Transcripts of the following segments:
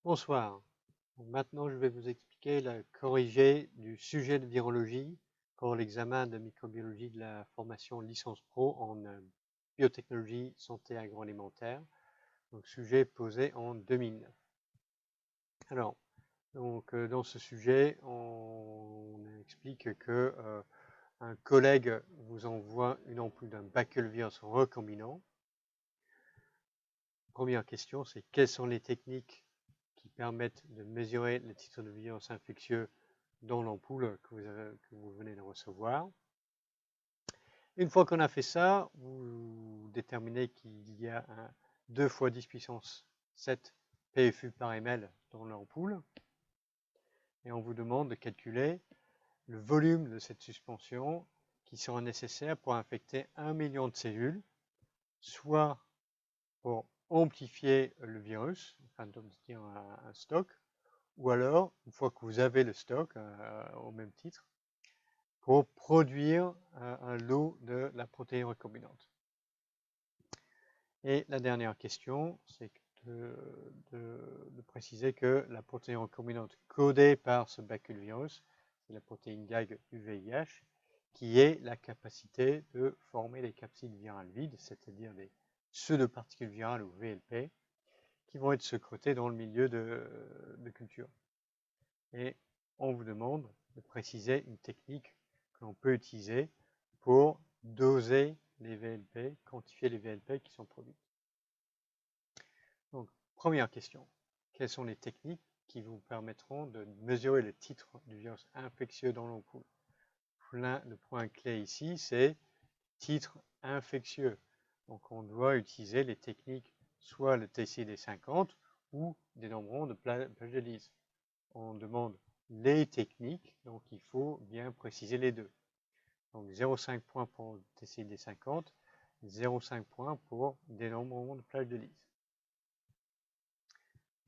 Bonsoir. Maintenant, je vais vous expliquer la corrigée du sujet de virologie pour l'examen de microbiologie de la formation licence pro en biotechnologie santé agroalimentaire. Donc, sujet posé en 2009. Alors, dans ce sujet, on explique que un collègue vous envoie une ampoule d'un baculovirus recombinant. Première question, c'est quelles sont les techniques qui permettent de mesurer le titre de virus infectieux dans l'ampoule que vous venez de recevoir. Une fois qu'on a fait ça, vous déterminez qu'il y a un 2 fois 10 puissance 7 PFU par ml dans l'ampoule. Et on vous demande de calculer le volume de cette suspension qui sera nécessaire pour infecter 1 million de cellules, soit pour amplifier le virus, afin d'obtenir un stock, ou alors, une fois que vous avez le stock, au même titre, pour produire un lot de la protéine recombinante. Et la dernière question, c'est de préciser que la protéine recombinante codée par ce baculovirus, c'est la protéine GAG du VIH, qui est la capacité de former des capsides virales vides, c'est-à-dire des pseudoparticules virales ou VLP, qui vont être sécrétées dans le milieu de culture. Et on vous demande de préciser une technique que l'on peut utiliser pour doser les VLP, quantifier les VLP qui sont produits. Donc, première question, quelles sont les techniques qui vous permettront de mesurer le titre du virus infectieux dans l'ampoule? Le point clé ici, c'est titre infectieux. Donc, on doit utiliser les techniques, soit le TCD50 ou des nombrons de Plagialis. On demande les techniques, donc il faut bien préciser les deux. Donc 0,5 points pour TCD 50, 0,5 points pour dénombrement de plage de Lise.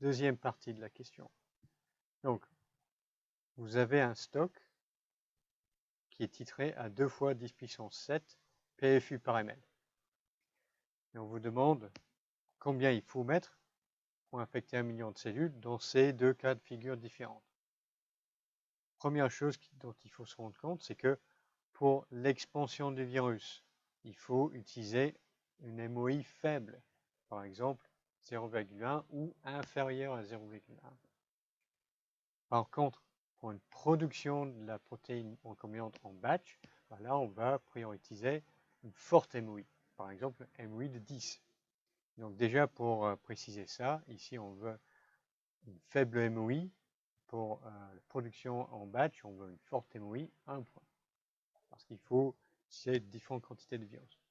Deuxième partie de la question. Donc, vous avez un stock qui est titré à 2 fois 10 puissance 7 PFU par ml. Et on vous demande combien il faut mettre pour infecter 1 million de cellules dans ces deux cas de figure différents. Première chose dont il faut se rendre compte, c'est que pour l'expansion du virus, il faut utiliser une MOI faible, par exemple 0,1 ou inférieur à 0,1. Par contre, pour une production de la protéine recombinante en batch, là on va prioriser une forte MOI, par exemple MOI de 10. Donc déjà pour préciser ça, ici on veut une faible MOI. Pour la production en batch, on veut une forte MOI, 1 point. Parce qu'il faut utiliser différentes quantités de virus.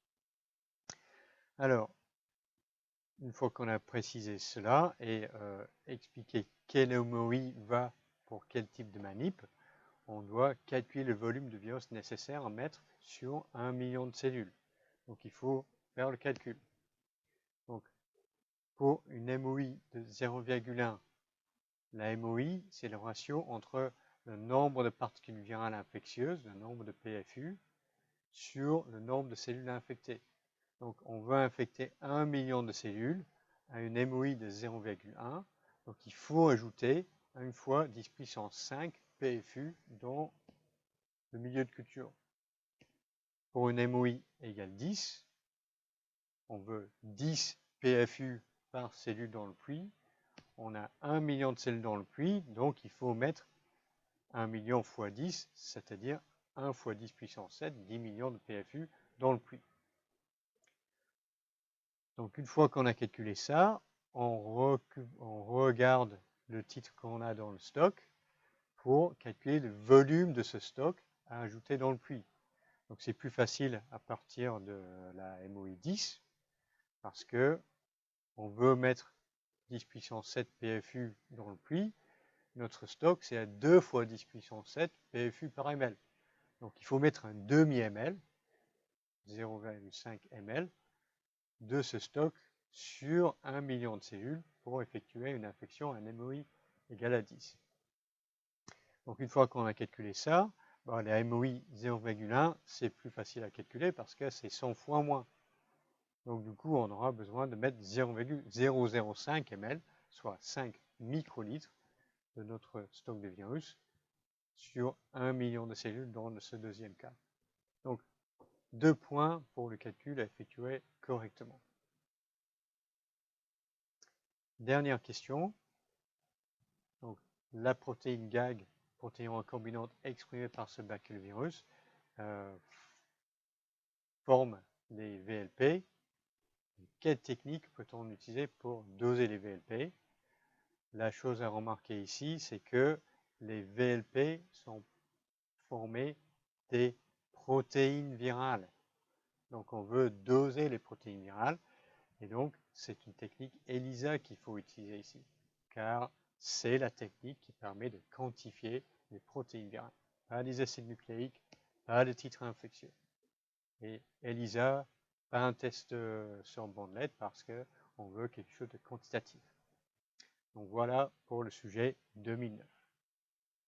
Alors, une fois qu'on a précisé cela et expliqué quelle MOI va pour quel type de manip, on doit calculer le volume de virus nécessaire à mettre sur 1 million de cellules. Donc il faut faire le calcul. Donc pour une MOI de 0,1, la MOI, c'est le ratio entre le nombre de particules virales infectieuses, le nombre de PFU, sur le nombre de cellules infectées. Donc on veut infecter 1 million de cellules à une MOI de 0,1. Donc il faut ajouter 1 fois 10 puissance 5 PFU dans le milieu de culture. Pour une MOI égale 10, on veut 10 PFU par cellule dans le puits. On a 1 million de cellules dans le puits, donc il faut mettre 1 million fois 10, c'est-à-dire 1 fois 10 puissance 7, 10 millions de PFU dans le puits. Donc une fois qu'on a calculé ça, on regarde le titre qu'on a dans le stock pour calculer le volume de ce stock à ajouter dans le puits. Donc c'est plus facile à partir de la MOI 10 parce que on veut mettre 10 puissance 7 PFU dans le puits. Notre stock c'est à 2 fois 10 puissance 7 PFU par ml. Donc il faut mettre un demi ml, 0,5 ml de ce stock sur 1 million de cellules pour effectuer une infection à un MOI égal à 10. Donc une fois qu'on a calculé ça, les MOI 0,1, c'est plus facile à calculer parce que c'est 100 fois moins. Donc du coup, on aura besoin de mettre 0,005 ml soit 5 microlitres de notre stock de virus sur 1 million de cellules dans ce deuxième cas. Donc, 2 points pour le calcul à effectuer correctement. Dernière question. Donc, la protéine GAG, protéine recombinante exprimée par ce baculovirus, forme des VLP. Quelle technique peut-on utiliser pour doser les VLP? La chose à remarquer ici, c'est que les VLP sont formés des protéines virales. Donc on veut doser les protéines virales. Et donc c'est une technique ELISA qu'il faut utiliser ici. Car c'est la technique qui permet de quantifier les protéines virales. Pas des acides nucléiques, pas de titres infectieux. Et ELISA, pas un test sur bandelette parce qu'on veut quelque chose de quantitatif. Donc voilà pour le sujet 2009.